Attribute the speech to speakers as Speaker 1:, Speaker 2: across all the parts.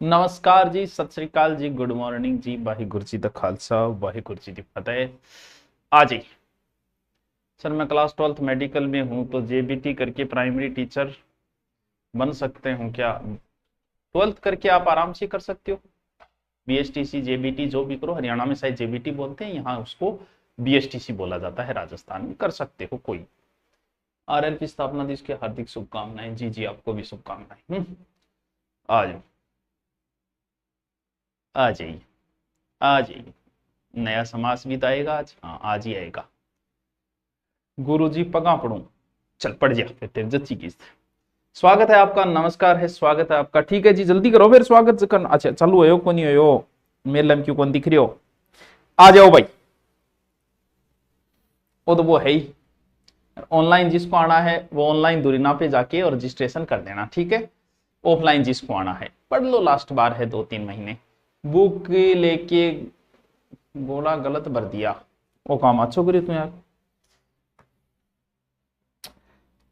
Speaker 1: नमस्कार जी, सत श्री अकाल जी, गुड मॉर्निंग जी, वाहिगुरु जी दा खालसा वाहिगुरु जी दी फतेह। आ जी सर, मैं क्लास 12th मेडिकल में हूं तो जेबीटी करके प्राइमरी टीचर बन सकते हूं क्या? 12th करके आप आराम से कर सकते हो। बीएसटीसी जेबीटी जो भी करो, हरियाणा में शायद जेबीटी बोलते हैं, यहाँ उसको बीएसटीसी बोला जाता है, राजस्थान में कर सकते हो। कोई आरएल की स्थापना दिवस की हार्दिक शुभकामनाएं। जी जी, आपको भी शुभकामनाएं। आ जाओ, आ जाइए, आ जाइए। नया समास भी तो आएगा आज। हाँ, आज ही आएगा। गुरु जी पगा पढ़ू, चल पढ़ जा फिर तेरे जच्ची की। स्वागत है आपका, नमस्कार है, स्वागत है आपका। ठीक है जी, जल्दी करो फिर स्वागत करना। अच्छा, चालू हो को नहीं हो? मेरे लम क्यों कौन दिख रही हो? आ जाओ भाई। वो तो वो है ही। ऑनलाइन जिसको आना है वो ऑनलाइन दुरीना पे जाके और रजिस्ट्रेशन कर देना, ठीक है। ऑफलाइन जिसको आना है पढ़ लो, लास्ट बार है 2-3 महीने। बुक लेके गोला गलत भर दिया, वो काम अच्छो करी तू यार।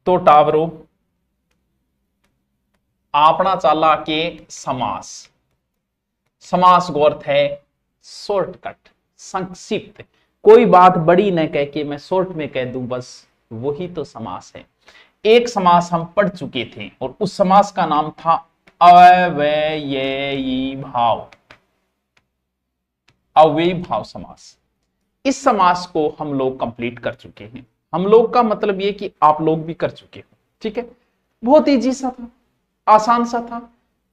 Speaker 1: तो टावरो आपना चाला के समास। समास को अर्थ है शॉर्टकट, संक्षिप्त। कोई बात बड़ी न कह के मैं शॉर्ट में कह दूं, बस वही तो समास है। एक समास हम पढ़ चुके थे और उस समास का नाम था अव्ययी भाव। अव्ययी भाव समास। इस समास को हम लोग कंप्लीट कर चुके हैं। हम लोग का मतलब ये कि आप लोग भी कर चुके हो, ठीक है। बहुत इजी सा था, आसान सा था।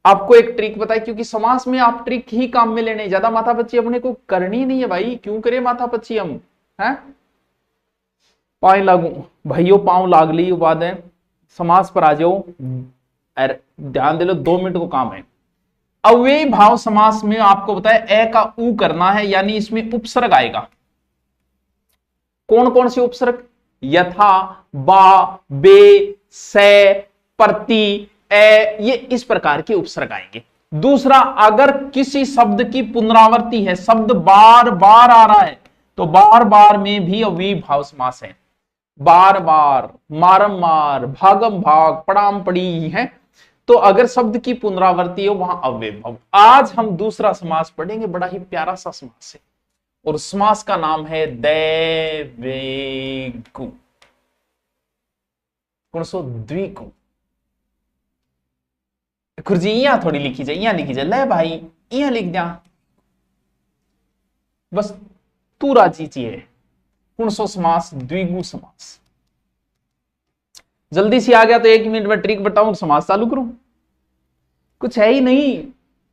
Speaker 1: आपको एक ट्रिक बताई, क्योंकि समास में आप ट्रिक ही काम में लेने, ज्यादा माथापच्ची अपने को करनी नहीं है भाई। क्यों करे माथापच्ची हम, हैं? पाए लागू भाइयों, पांव लाग ली बाद है। समास पर आ जाओ, ध्यान दे लो, 2 मिनट को काम है। अव्ययी भाव समास में आपको बताया ए का ऊ करना है, यानी इसमें उपसर्ग आएगा। कौन कौन से उपसर्ग? यथा, बा, बे, से, प्रति, ए, ये इस प्रकार के उपसर्ग आएंगे। दूसरा, अगर किसी शब्द की पुनरावृत्ति है, शब्द बार बार आ रहा है, तो बार बार में भी अव्ययी भाव समास है। बार बार, मारम-मार, भागम भाग, पड़ाम पड़ी है, तो अगर शब्द की पुनरावृत्ति हो वहां अव्ययी भाव। आज हम दूसरा समास पढ़ेंगे, बड़ा ही प्यारा सा समास है और समास का नाम है दैवेगु। कौन सो? द्विगु। खुरजी यहां थोड़ी लिखी जाए, यहां लिखी जाए। ले भाई, यहां लिख दिया, बस तू राजी चाहिए। कौन सो समास? द्विगु समास। जल्दी से आ गया तो 1 मिनट में ट्रिक बताऊं, समास चालू करूं। कुछ है ही नहीं,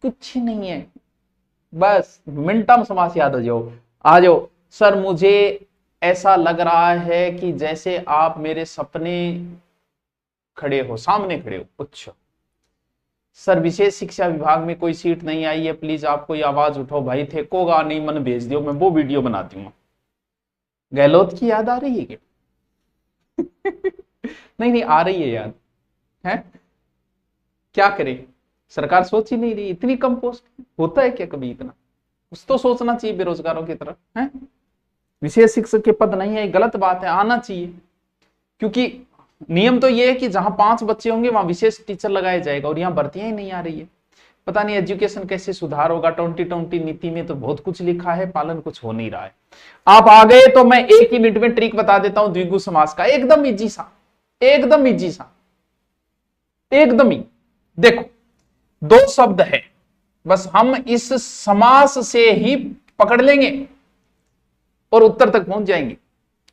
Speaker 1: कुछ नहीं है, बस मिनटा में समास याद हो जाओ। आ जाओ। सर, मुझे ऐसा लग रहा है कि जैसे आप मेरे सपने खड़े हो, सामने खड़े हो। अच्छा सर, विशेष शिक्षा विभाग में कोई सीट नहीं आई है, प्लीज आप कोई आवाज उठाओ भाई। थे को गा नहीं, मन भेज दियो, मैं वो वीडियो बना दूंगा। गहलोत की याद आ रही है क्या? नहीं नहीं आ रही है याद, है? क्या करे, सरकार सोच ही नहीं रही। इतनी कम पोस्ट होता है क्या कभी इतना? कुछ तो सोचना चाहिए बेरोजगारों की तरफ, है? विशेष शिक्षक के पद नहीं है, गलत बात है, आना चाहिए। क्योंकि नियम तो ये है कि जहां 5 बच्चे होंगे वहां विशेष टीचर लगाया जाएगा, और यहां भर्तियां ही नहीं आ रही है। पता नहीं एजुकेशन कैसे सुधार होगा। 2020 नीति में तो बहुत कुछ लिखा है, पालन कुछ हो नहीं रहा है। आप आ गए तो मैं 1 ही मिनट में ट्रिक बता देता हूं द्विगु समास का, एकदम इजी सा, एकदम इजी सा, एकदम ही। देखो, 2 शब्द है, बस हम इस समास से ही पकड़ लेंगे और उत्तर तक पहुंच जाएंगे।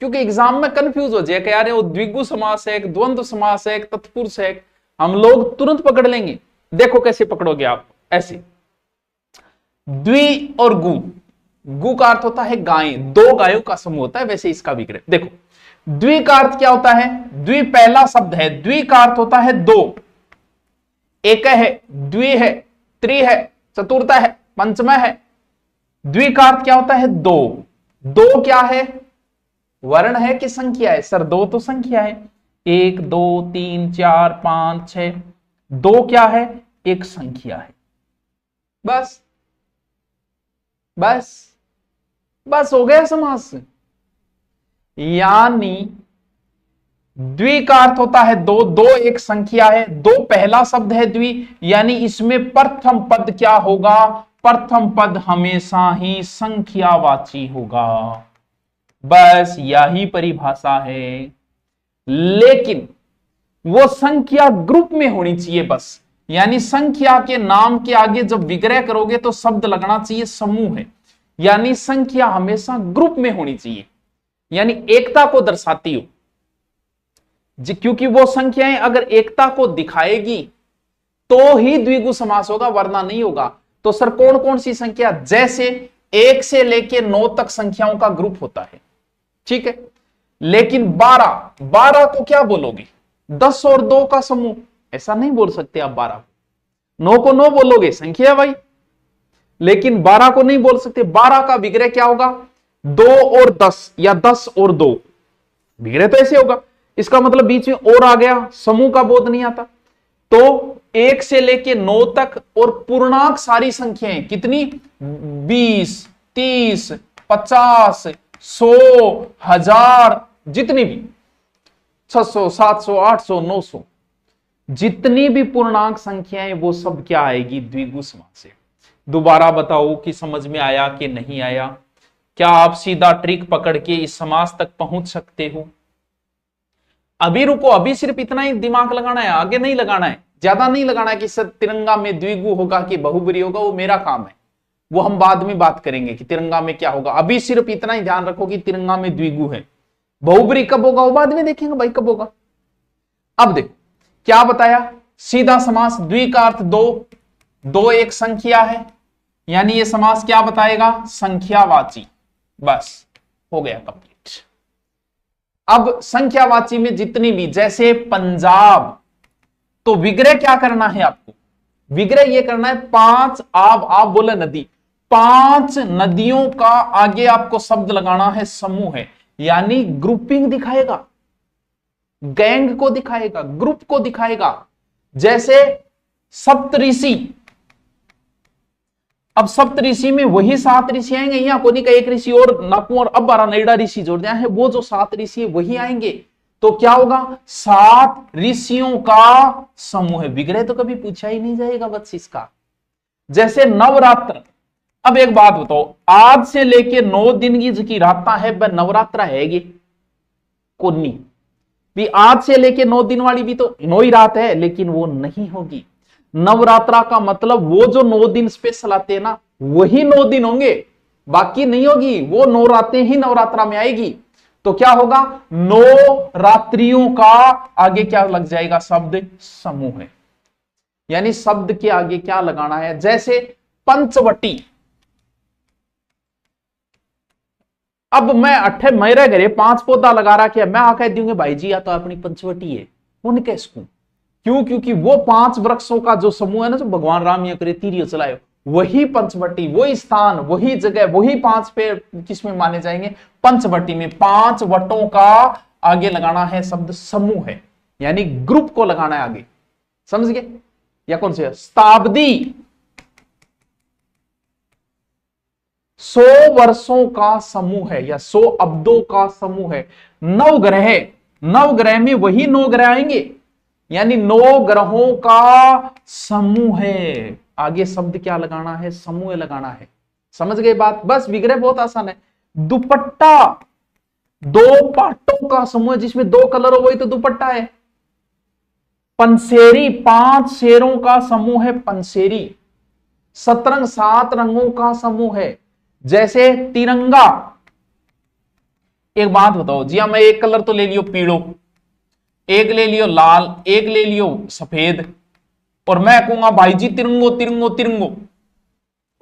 Speaker 1: क्योंकि एग्जाम में कंफ्यूज हो जाए कि यार वो द्विगु समास है, एक द्वंद्व समास है, एक तत्पुरुष है, हम लोग तुरंत पकड़ लेंगे। देखो कैसे पकड़ोगे आप, ऐसे। द्वि और गु। गु का अर्थ होता है गायें, 2 गायों का समूह होता है, वैसे इसका विग्रह देखो। द्वि का अर्थ क्या होता है? द्वि पहला शब्द है, द्वि का अर्थ होता है 2। एक है, द्वि है, त्रि है, चतुर्थ है, पंचम है। द्वि का अर्थ क्या होता है? 2। 2 क्या है? वर्ण है कि संख्या है? सर 2 तो संख्या है, 1 2 3 4 5 6। 2 क्या है? एक संख्या है। बस बस बस हो गया समास। यानी द्वि का अर्थ होता है दो, दो एक संख्या है, दो पहला शब्द है द्वि, यानी इसमें प्रथम पद क्या होगा, प्रथम पद हमेशा ही संख्यावाची होगा। बस यही परिभाषा है, लेकिन वो संख्या ग्रुप में होनी चाहिए बस, यानी संख्या के नाम के आगे जब विग्रह करोगे तो शब्द लगना चाहिए समूह है, यानी संख्या हमेशा ग्रुप में होनी चाहिए, यानी एकता को दर्शाती हो, क्योंकि वो संख्याएं अगर एकता को दिखाएगी तो ही द्विगु समास होगा, वरना नहीं होगा। तो सर कौन कौन सी संख्या, जैसे 1 से लेके 9 तक संख्याओं का ग्रुप होता है, ठीक है, लेकिन 12 को क्या बोलोगे, 10 और 2 का समूह, ऐसा नहीं बोल सकते आप। 12 9 को 9 बोलोगे, संख्या है भाई, लेकिन 12 को नहीं बोल सकते। 12 का विग्रह क्या होगा, 2 और 10 या 10 और 2, विग्रह तो ऐसे होगा। इसका मतलब बीच में और आ गया, समूह का बोध नहीं आता। तो 1 से लेके 9 तक और पूर्णांक सारी संख्याएं कितनी, 20 30 50 100 1000, जितनी भी 600 700 800 900, जितनी भी पूर्णांक संख्याएं वो सब क्या आएगी, द्विगु समास से। दोबारा बताओ कि समझ में आया कि नहीं आया? क्या आप सीधा ट्रिक पकड़ के इस समास तक पहुंच सकते हो? अभी रुको, अभी सिर्फ इतना ही दिमाग लगाना है, आगे नहीं लगाना है, ज्यादा नहीं लगाना है कि सर तिरंगा में द्विगु होगा कि बहुब्री होगा, वो मेरा काम है, वो हम बाद में बात करेंगे कि तिरंगा में क्या होगा। अभी सिर्फ इतना ही ध्यान रखो कि तिरंगा में द्विगु है, बहुब्री कब होगा वो बाद में देखेंगे भाई कब होगा। अब देखो क्या बताया, सीधा समास, द्वि का अर्थ दो, दो एक संख्या है, यानी ये समास क्या बताएगा, संख्यावाची। बस हो गया कंप्लीट। अब संख्यावाची में जितनी भी, जैसे पंजाब, तो विग्रह क्या करना है आपको, विग्रह ये करना है 5 आप बोले नदी, 5 नदियों का आगे आपको शब्द लगाना है समूह है, यानी ग्रुपिंग दिखाएगा, गैंग को दिखाएगा, ग्रुप को दिखाएगा। जैसे सप्तऋषि, अब सप्तऋषि में वही 7 ऋषि आएंगे, यहाँ कोनी का एक ऋषि और नाकू और अब 12 नैडा ऋषि जोड़ दिया है, वो जो 7 ऋषि है वही आएंगे। तो क्या होगा, 7 ऋषियों का समूह है। विग्रह तो कभी पूछा ही नहीं जाएगा बस इसका। जैसे नवरात्र, अब एक बात बताओ, आज से लेके 9 दिन की रात है वह नवरात्र है कोनी भी, आज से लेके 9 दिन वाली भी तो 9 ही रात है, लेकिन वो नहीं होगी। नवरात्रा का मतलब वो जो 9 दिन स्पेशल आते हैं ना, वही 9 दिन होंगे, बाकी नहीं होगी, वो 9 रातें ही नवरात्रा में आएगी। तो क्या होगा, 9 रात्रियों का आगे क्या लग जाएगा, शब्द समूह है, यानी शब्द के आगे क्या लगाना है। जैसे पंचवटी, अब मैं अट्ठे मेरे घरे 5 पौधा लगा रहा, मैं आकर दूंगे भाई जी या तो अपनी पंचवटी है, उनके सकूं क्यों, क्योंकि वो 5 वृक्षों का जो समूह है ना, जो भगवान राम या करे तीर चलाए, वही पंचवटी, वही स्थान, वही जगह, वही 5 पेड़ किसमें माने जाएंगे, पंचवटी में। 5 वटों का आगे लगाना है शब्द समूह है, यानी ग्रुप को लगाना है आगे, समझ गए? या कौन से, शताब्दी 100 वर्षों का समूह है या 100 अब्दों का समूह है। नवग्रह, नवग्रह में वही 9 ग्रह आएंगे, यानी 9 ग्रहों का समूह है, आगे शब्द क्या लगाना है, समूह लगाना है। समझ गए बात? बस विग्रह बहुत आसान है। दुपट्टा, 2 पाटों का समूह जिसमें 2 कलर हो, वही तो दुपट्टा है। पंसेरी, 5 शेरों का समूह है पंसेरी। शतरंग 7 रंगों का समूह है। जैसे तिरंगा, एक बात बताओ जी, मैं एक कलर तो ले लियो पीलो, एक ले लियो लाल, एक ले लियो सफेद, और मैं कहूंगा भाई जी तिरंगो तिरंगो तिरंगो,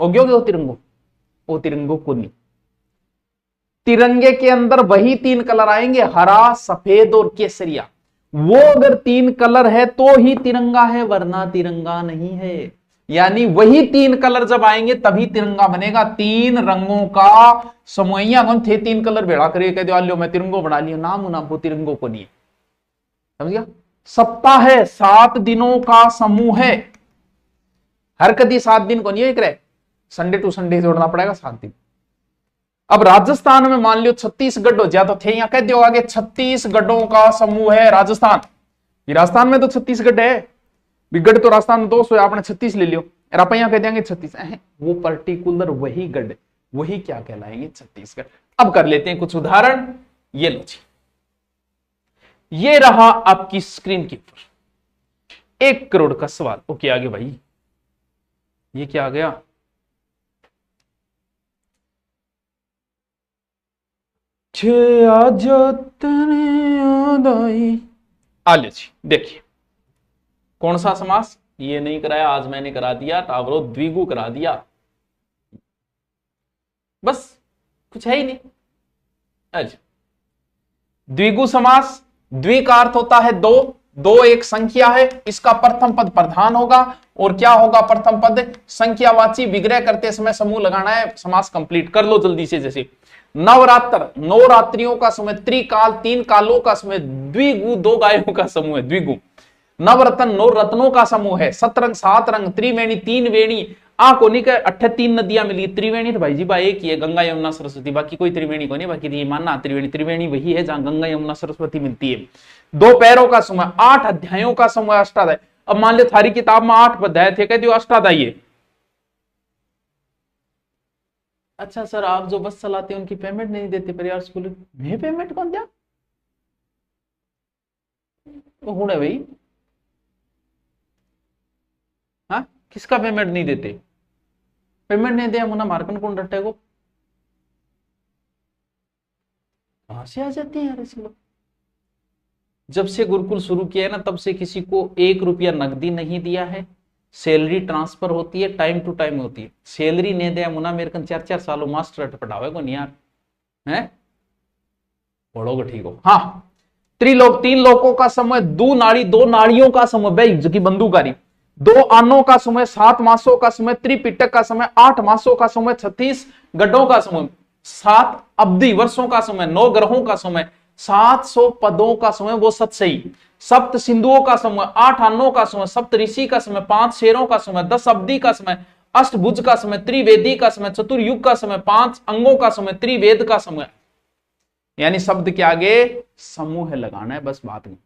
Speaker 1: हो गया वो तिरंगो, वो तिरंगो को नहीं। तिरंगे के अंदर वही 3 कलर आएंगे, हरा, सफेद और केसरिया। वो अगर 3 कलर है तो ही तिरंगा है, वरना तिरंगा नहीं है। यानी वही 3 कलर जब आएंगे तभी तिरंगा बनेगा। 3 रंगों का समूह, कौन थे 3 कलर भेड़ा करिए, कह दो मैं तिरंगो बना लियो, नाम ना वो तिरंगो को नहीं, समझ गया? सप्ताह है, 7 दिनों का समूह है। हर कदी 7 दिन को नहीं है, संडे टू संडे जोड़ना पड़ेगा 7 दिन। अब राजस्थान में मान लियो 36 गढ़ हो जाए तो थे यहां कह दियो आगे 36 गढ़ों का समूह है राजस्थान। राजस्थान में तो 36 गढ़ है, गढ़ तो राजस्थान में 200 है, आपने 36 ले लियो और आप यहां कह देंगे 36, वो पर्टिकुलर वही गढ़, वही क्या कहलाएंगे 36 गढ़। अब कर लेते हैं कुछ उदाहरण। ये लो जी, ये रहा आपकी स्क्रीन के ऊपर 1 करोड़ का सवाल। ओके आगे भाई, ये क्या आ गया, आलिए जी देखिए कौन सा समास, ये नहीं कराया आज मैंने करा दिया, टावरो द्विगु करा दिया, बस कुछ है ही नहीं। अच्छा, द्विगु समास, द्वि का अर्थ होता है दो, दो एक संख्या है, इसका प्रथम पद प्रधान होगा और क्या होगा प्रथम पद संख्यावाची, विग्रह करते समय समूह लगाना है, समास कंप्लीट कर लो जल्दी से। जैसे नवरात्र, 9 रात्रियों का समय, त्रिकाल 3 कालों का समय, द्विगु 2 गायों का समूह है द्विगु। नवरत्न 9 रत्नों का समूह है, सतरंग 7 रंग, त्रिवेणी 3 वेणी, को नहीं कह 3 नदियां मिली, त्रिवेणी तो भाई जी भाई एक ही है, गंगा यमुना सरस्वती, बाकी कोई त्रिवेणी को नहीं, बाकी ये मानना त्रिवेणी, त्रिवेणी वही है जहां गंगा यमुना सरस्वती मिलती है। 2 पैरों का समूह, 8 अध्यायों का समूह अष्टाध्याय। अब मान लो थारी किताब में 8 अध्याय थे, कहते हो अष्टाध्यायी है। अच्छा सर आप जो बस चलाते हैं उनकी पेमेंट नहीं देते परिवार स्कूल में, पेमेंट कौन दिया हूं भाई, हाँ किसका पेमेंट नहीं देते, पेमेंट नहीं दे मुना मार्कन कौन डटे को, कहां से आ जाते हैं यार ऐसे लोग। जब से गुरुकुल शुरू किया है ना तब से किसी को 1 रुपया नकदी नहीं दिया है, सैलरी ट्रांसफर होती है, टाइम टू टाइम होती है, सैलरी नहीं दिया मुना मेरे कन 4-4 सालों मास्टर पढ़ावे को नहीं यार है, पढ़ोगे ठीक हो। हाँ त्रिलोक 3 लोकों का समय, 2 नाड़ी 2 नाड़ियों का समय, भाई जो की बंदूकारी, 2 आनों का समय, 7 मासों का समय, त्रिपिटक का समय, 8 मासों का समय, 36 गड्ढों का समय, 7 अवधि वर्षों का समय, 9 ग्रहों का समय, 700 पदों का समय, वो सत सही, 7 सिंधुओं का समय, 8 अन्नों का समय, 7 ऋषि का समय, 5 शेरों का समय, 10 अवधि का समय, अष्टभुज का समय, त्रिवेदी का समय, चतुर्युग का समय, 5 अंगों का समय, त्रिवेद का समय। यानी शब्द के आगे समूह लगाना है, बस बात नहीं।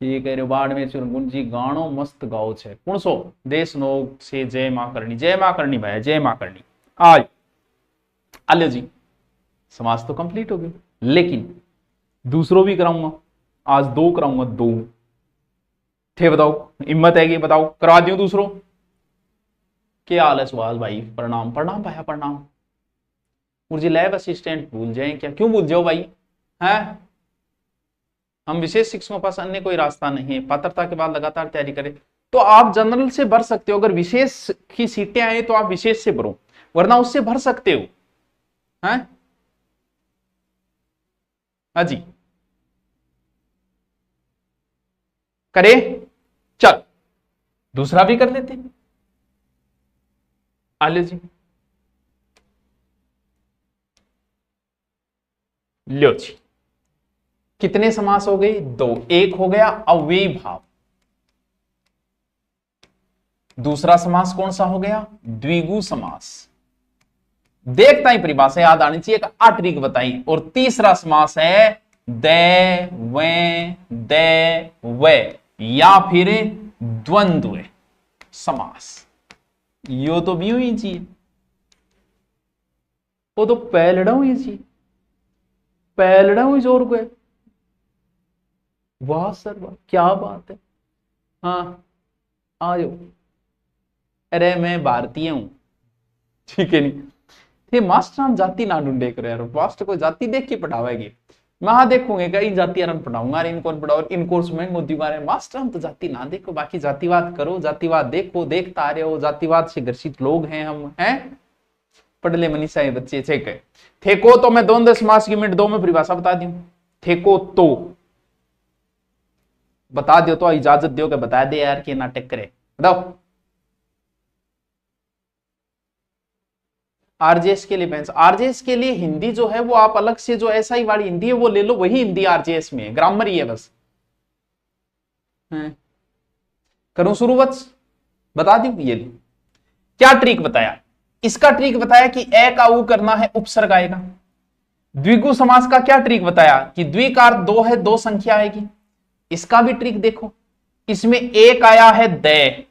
Speaker 1: ठीक है बाड़मेर चुरगुन जी गाणो मस्त गाओ छे कुणसो देश नोग से जय मां करनी, जय मां करनी भाई, जय मां करनी। आज आलियो जी समाज तो कंप्लीट हो गया, लेकिन दूसरों भी कराऊंगा, आज 2 कराऊंगा, 2 थे, बताओ हिम्मत है कि बताओ करवा दूं दूसरों। क्या हाल है सुभाष भाई, प्रणाम प्रणाम भाई प्रणाम। मुझे लैब असिस्टेंट भूल जाए क्या, क्यों भूल जाओ भाई, है हम विशेष शिक्षकों के पास अन्य कोई रास्ता नहीं है, पात्रता के बाद लगातार तैयारी करें। तो आप जनरल से भर सकते हो, अगर विशेष की सीटें आए तो आप विशेष से भरो, वरना उससे भर सकते हो, हैं हाँ जी करे। चल दूसरा भी कर लेते हैं, आले जी लो जी, कितने समास हो गए 2, एक हो गया अव्ययी भाव, दूसरा समास कौन सा हो गया द्विगु समास, देखता ही परिभाषा याद आनी चाहिए, एक 8 ट्रिक बताई, और तीसरा समास है दे वे या फिर द्वंद्व समास, यो तो भी हुई चाहिए, वो तो पहलड़ा हुई चाहिए, पहलड़ा हुई जोर को है, वाह सर वाह क्या बात है, हाँ आ जाओ, अरे मैं भारतीय हूं, ठीक है नहीं थे मास्टर हम जाति ना ढूंढे करो यार, मास्टर को जाति देख के पढ़ावेगी, मैं हाँ देखूंगे कई जाति पढ़ाऊंगा, इनको पढ़ाओ, इन कोर्स में मोदी मारे मास्टर हम तो जाति ना देखो, बाकी जातिवाद करो, जातिवाद देखो, देखता आ रहे हो, जातिवाद से ग्रसित लोग हैं हम, हैं पढ़ ले मनीषा ये बच्चे ठीक है। थेको तो मैं 2 समास की मिनट 2 में परिभाषा बता दूं, थेको तो बता दो, तो इजाजत दो कि बता दे यार कि नाटक करे, बताओ आरजेएस के लिए पेंस, आरजेएस के लिए हिंदी जो है वो आप अलग से जो ऐसा ही वाली हिंदी है वो ले लो, वही हिंदी आरजेएस में है, ग्रामर ही है बस। करूं शुरू बस बता दूं, ये क्या ट्रिक बताया, इसका ट्रिक बताया कि ए का ऊ करना है उपसर्ग आएगा। द्विगु समास का क्या ट्रिक बताया कि द्विकार दो है, दो संख्या आएगी। इसका भी ट्रिक देखो, इसमें एक आया है दे,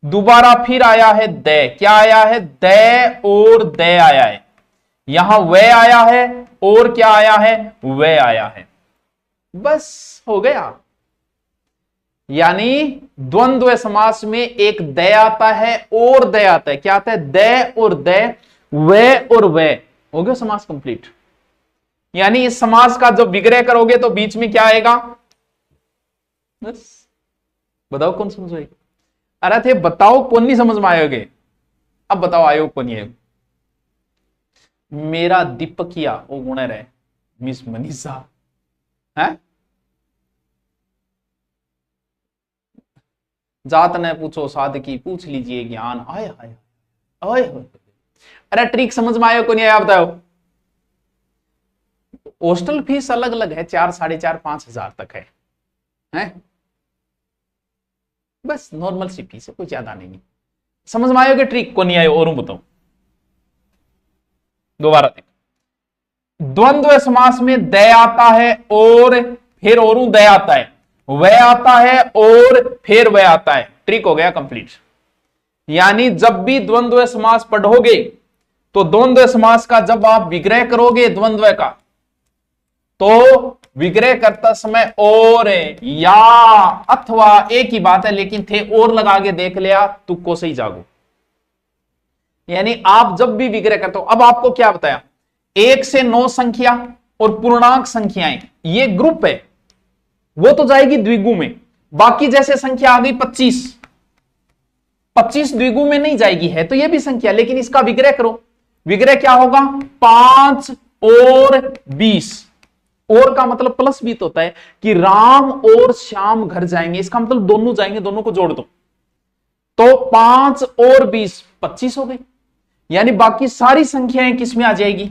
Speaker 1: दोबारा फिर आया है दे, क्या आया है दे और दे आया है, यहां वे आया है और क्या आया है वे आया है, बस हो गया। यानी द्वंद्व समास में एक दे आता है और दे आता है, क्या आता है दे और दे, वे और वे, हो गया समास कंप्लीट। यानी इस समास का जब विग्रह करोगे तो बीच में क्या आएगा, बस बताओ कौन समझ आएगा। अरे थे बताओ कौन नहीं समझ में आयोगे, अब बताओ आयो कौन नहीं आयो। मेरा दीपकिया वो गुणर है मिस मनीषा है, जात ने पूछो साधकी पूछ लीजिए ज्ञान, आए हाय आए। अरे ट्रिक समझ में आयो को नहीं आया बताओ। हॉस्टल फीस अलग अलग है, 4, 4.5, 5,000 तक है? बस नॉर्मल सी फीस है, कोई ज्यादा नहीं। समझ में आयोगे ट्रिक को नहीं आयो और बताओ दोबारा देखो। द्वंद्व समास में दे आता है और फिर और दे आता है, वह आता है और फिर वह आता है, ट्रिक हो गया कंप्लीट। यानी जब भी द्वंद्व समास पढ़ोगे तो द्वंद्व समास का जब आप विग्रह करोगे द्वंद्व का, तो विग्रह करता समय और या अथवा एक ही बात है, लेकिन थे और लगा के देख लिया तुक्को से ही जागो। यानी आप जब भी विग्रह करते हो, अब आपको क्या बताया, 1 से 9 संख्या और पूर्णांक संख्याएं ये ग्रुप है, वो तो जाएगी द्विगु में। बाकी जैसे संख्या आ गई 25 द्विगु में नहीं जाएगी, है तो ये भी संख्या, लेकिन इसका विग्रह करो। विग्रह क्या होगा, 5 और 20, और का मतलब प्लस भी तो होता है कि राम और श्याम घर जाएंगे, इसका मतलब दोनों जाएंगे, दोनों को जोड़ दो तो 5 और 20 25 हो गई। यानी बाकी सारी संख्याएं किसमें आ जाएगी,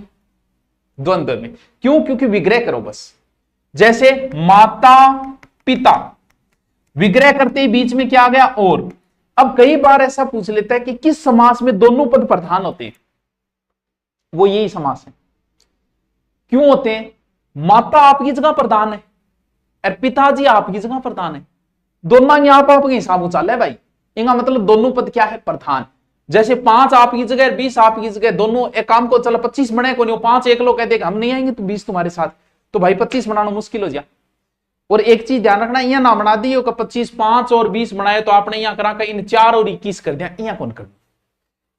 Speaker 1: द्वंद्व में। क्यों, क्योंकि विग्रह करो बस। जैसे माता पिता, विग्रह करते ही बीच में क्या आ गया और। अब कई बार ऐसा पूछ लेता है कि किस समास में दोनों पद प्रधान होते हैं, वो यही समास है। क्यों होते हैं, माता आपकी जगह प्रधान है और पिताजी आपकी जगह प्रधान है, दोनों ही आप आपके हिसाब उचाल है भाई, इनका मतलब दोनों पद क्या है प्रधान। जैसे 5 आपकी जगह 20 आपकी जगह, दोनों एक काम को चलो 25 बने को नहीं, 5 एक लोग कह देगा हम नहीं आएंगे तो 20 तुम्हारे साथ, तो भाई 25 बनाना मुश्किल हो जाए। और एक चीज ध्यान रखना, यहां ना बना दी 25, 5 और 20 बनाए तो आपने यहां करा इन 4 और 21 कर दिया, यहां कौन कर दिया।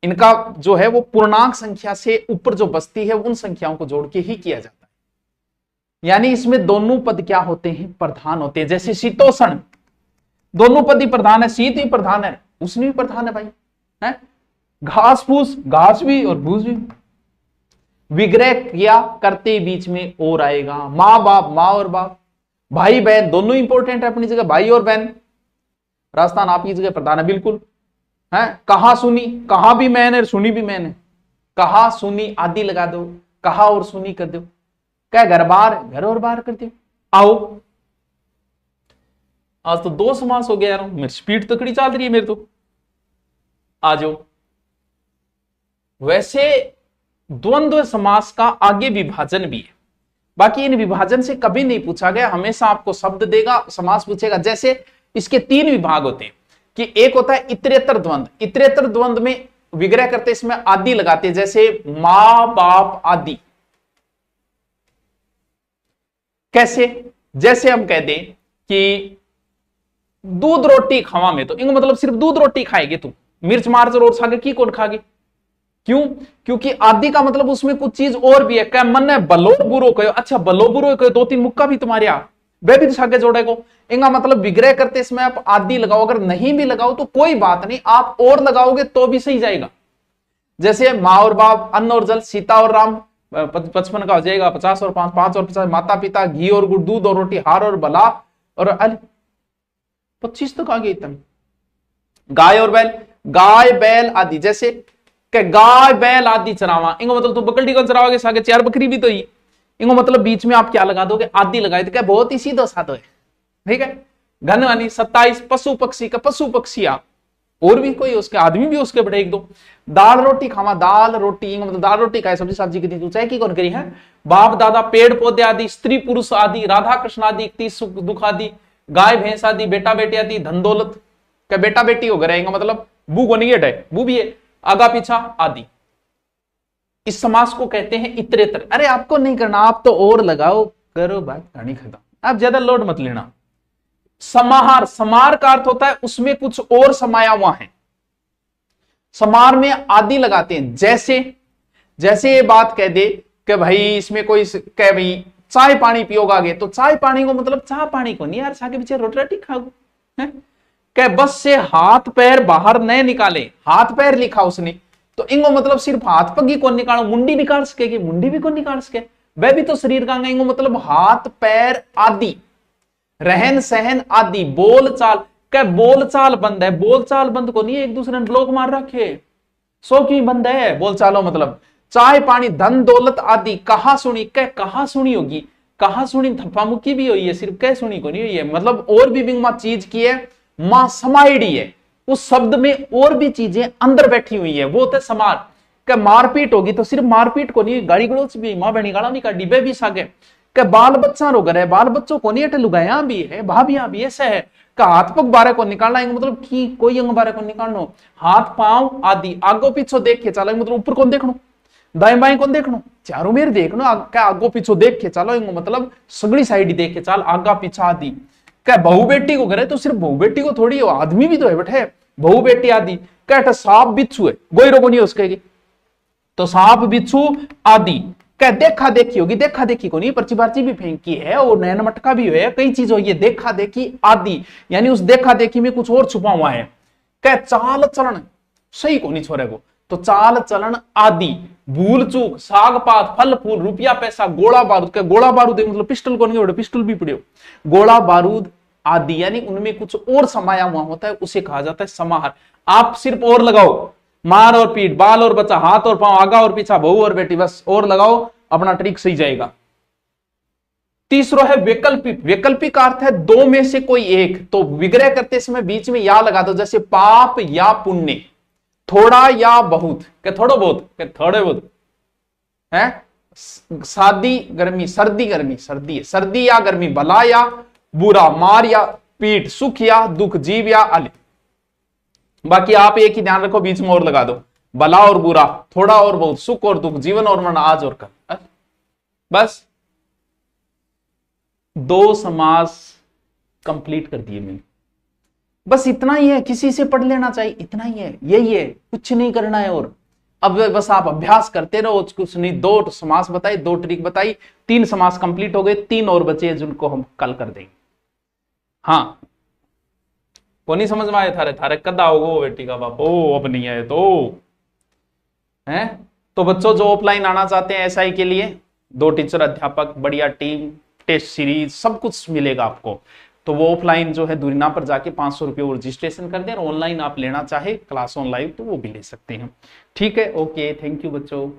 Speaker 1: इनका जो है वो पूर्णांक संख्या से ऊपर जो बसती है उन संख्याओं को जोड़ के ही किया जाता है। यानी इसमें दोनों पद क्या होते हैं, प्रधान होते हैं। जैसे शीतोष्ण, दोनों पद ही प्रधान है, शीत ही प्रधान है, उष्ण भी प्रधान है भाई, है? घास फूस, घास भी और भूस भी। विग्रह किया करते बीच में और आएगा, माँ बाप, माँ और बाप, भाई बहन, दोनों इंपॉर्टेंट है अपनी जगह, भाई और बहन। राजस्थान आपकी जगह प्रधान है बिल्कुल, है? कहा सुनी, कहा भी मैंने और सुनी भी मैंने, कहा सुनी आदि लगा दो, कहा और सुनी कर दो, क्या घर बार, घर और बार कर दो। आओ आज तो 2 समास हो गया यार, मेरी स्पीड तकड़ी चल रही है मेरे तो। आ जाओ। वैसे द्वंद्व समास का आगे विभाजन भी है, बाकी इन विभाजन से कभी नहीं पूछा गया, हमेशा आपको शब्द देगा, समास पूछेगा। जैसे इसके 3 विभाग होते हैं कि एक होता है इतरेतर द्वंद्व, इतरेतर द्वंद्व में विग्रह करते इसमें आदि लगाते हैं, जैसे मां बाप आदि। कैसे, जैसे हम कहते हैं कि दूध रोटी खावा में, तो इनको मतलब सिर्फ दूध रोटी खाएगी तू, मिर्च मार्च और सागे की कौन खागे। क्यों, क्योंकि आदि का मतलब उसमें कुछ चीज और भी है। क्या मन है बलो बुरो कहो, अच्छा बलो बुरो कहो, 2-3 मुक्का भी तुम्हारे आ, वे भी तो सागे जोड़ेगो। इनका मतलब विग्रह करते इसमें आप आदि लगाओ, अगर नहीं भी लगाओ तो कोई बात नहीं, आप और लगाओगे तो भी सही जाएगा। जैसे माँ और बाप, अन्न और जल, सीता और राम, 55 का हो जाएगा, 50 और 5, 5 और 50, माता पिता, घी और गुड़, दूध और रोटी, हार और भला और अल 25 तक आ गई तुम। गाय और बैल, गाय बैल आदि, जैसे कि गाय बैल आदि चरावा, इनको मतलब तुम बकरी को चराओगे सागे 4 बकरी भी तो ही, इनको मतलब बीच में आप क्या लगा दोगे, आदि लगाए तो क्या बहुत ही सीधा साधा है, ठीक है। घन वाली 27 पशु पक्षी का पशु पक्षिया, और भी कोई उसके आदमी भी उसके बड़े एक दो। दाल रोटी खावा, दाल रोटी मतलब दाल रोटी खाए, सब्जी सब्जी की तू चाहे की कौन करी है। बाप दादा पेड़ पौधे आदि, स्त्री पुरुष आदि, राधा कृष्ण आदि, इकतीस सुख दुख आदि, गाय भैंस आदि, बेटा बेटी आदि, धन दौलत। क्या बेटा बेटी हो गए मतलब बू को नहीं है, बू भी है, आगा पीछा आदि। इस समास को कहते हैं इतरेतर। अरे आपको नहीं करना, आप तो और लगाओ, करो बात, कहानी खत्म, आप ज्यादा लोड मत लेना। समाहार, समार का अर्थ होता है उसमें कुछ और समाया हुआ है। समार में आदि लगाते हैं, जैसे जैसे ये बात कह दे कि भाई इसमें कोई कह भाई चाय पानी पियोगा आगे, तो चाय पानी को मतलब चाय पानी को नहीं यार, साके पीछे रोटी रोटी खाओ। कह बस से हाथ पैर बाहर न निकाले, हाथ पैर लिखा उसने, तो इनको मतलब सिर्फ हाथ पग ही कौन निकालो, मुंडी निकाल सकेगी, मुंडी भी कौन निकाल सके, वह भी तो शरीर का अंग। मतलब हाथ पैर आदि, रहन सहन आदि, बोल चाल। क्या बोल चाल बंद है, बोल चाल बंद को नहीं, एक दूसरे ने ब्लॉक मार रखे, सो क्यों बंद है बोल चालो मतलब। चाय पानी धन दौलत आदि, कहा सुनी, कह कहा सुनी होगी, कहा सुनी थप्पा मुक्की भी हुई है, सिर्फ कह सुनी को नहीं हुई है, मतलब और भी बिंगमा चीज की है, मां समाइडी है, उस शब्द में और भी चीजें अंदर बैठी हुई है, वो होता है समार। क्या मारपीट होगी तो सिर्फ मारपीट को नहीं, गाड़ी गड़ोच भी, मां बहनी गाड़ा नहीं काटी, वे भी सागे। क्या बाल बच्चा रो गए, बाल बच्चों को नहीं, लुगाया भी है, भाभियां भी, ऐसा है। का हाथ पग बारे को निकालना मतलब कि कोई अंग बारे को निकालना, हाथ पांव आदि, आगो पीछो देख के चलो मतलब ऊपर कौन देखनो, दाएं बाएं कौन देखनो, चारों मेर देखनो, क्या आगो पीछो देख के चलो मतलब सगड़ी साइड देख के चल, आगा पीछा आदि। क्या बहू बेटी को करे तो सिर्फ बहू बेटी को थोड़ी, आदमी भी तो है बैठे, बहू बेटी आदि। क्या सांप बिच्छू है, गोई को नहीं उसके, तो सांप बिच्छू आदि। क्या देखा देखी होगी, देखा देखी को नहीं, पर्ची पर्ची भी फेंकी है और नैन मटका भी है, कई चीज हुई है, देखा देखी आदि, यानी उस देखा देखी में कुछ और छुपा हुआ है। क्या चाल चलन सही को नहीं छोरे को, तो चाल चलन आदि, भूल चूक, साग पात, फल फूल, रुपया पैसा, गोला बारूद। क्या गोला बारूद मतलब पिस्टल को नहीं, पिस्टल भी पड़े, गोला बारूद आदि, यानी उनमें कुछ और समाया हुआ होता है, उसे कहा जाता है समाहार। आप सिर्फ और लगाओ, मार और पीठ, बाल और बच्चा, हाथ और पांव, आगा और पीछा, बहू और बेटी, बस और लगाओ, अपना ट्रिक सही जाएगा। तीसरा है वैकल्पिक। वैकल्पिक अर्थ है दो में से कोई एक, तो विग्रह करते समय बीच में या लगा दो, जैसे पाप या पुण्य, थोड़ा या बहुत, क्या थोड़ा बहुत, क्या थोड़े बहुत है, शादी गर्मी, सर्दी गर्मी, सर्दी है, सर्दी या गर्मी, भला या बुरा, मार या पीठ, सुख या दुख, जीव या अलिप। बाकी आप एक ही ध्यान रखो, बीच में और लगा दो, भला और बुरा, थोड़ा और बहुत, सुख और दुख, जीवन और मरण, आज और कल, बस दो समास कंप्लीट कर दिए मैंने। बस इतना ही है, किसी से पढ़ लेना चाहिए, इतना ही है, यही है, कुछ नहीं करना है। और अब बस आप अभ्यास करते रहो, कुछ नहीं। दो समास बताई, दो ट्रिक बताई, 3 समास कंप्लीट हो गए, 3 और बचे जिनको हम कल कर देंगे। हाँ को नहीं समझ में आए थारे, थारे कदा होगो बेटी का बाप, ओ अब नहीं आए तो है। तो बच्चों जो ऑफलाइन आना चाहते हैं एसआई के लिए, 2 टीचर अध्यापक, बढ़िया टीम, टेस्ट सीरीज, सब कुछ मिलेगा आपको। तो वो ऑफलाइन जो है दूरीना पर जाके 500 रुपये वो रजिस्ट्रेशन कर दें, और ऑनलाइन आप लेना चाहे क्लास ऑन लाइव तो वो भी ले सकते हैं। ठीक है, ओके, थैंक यू बच्चों।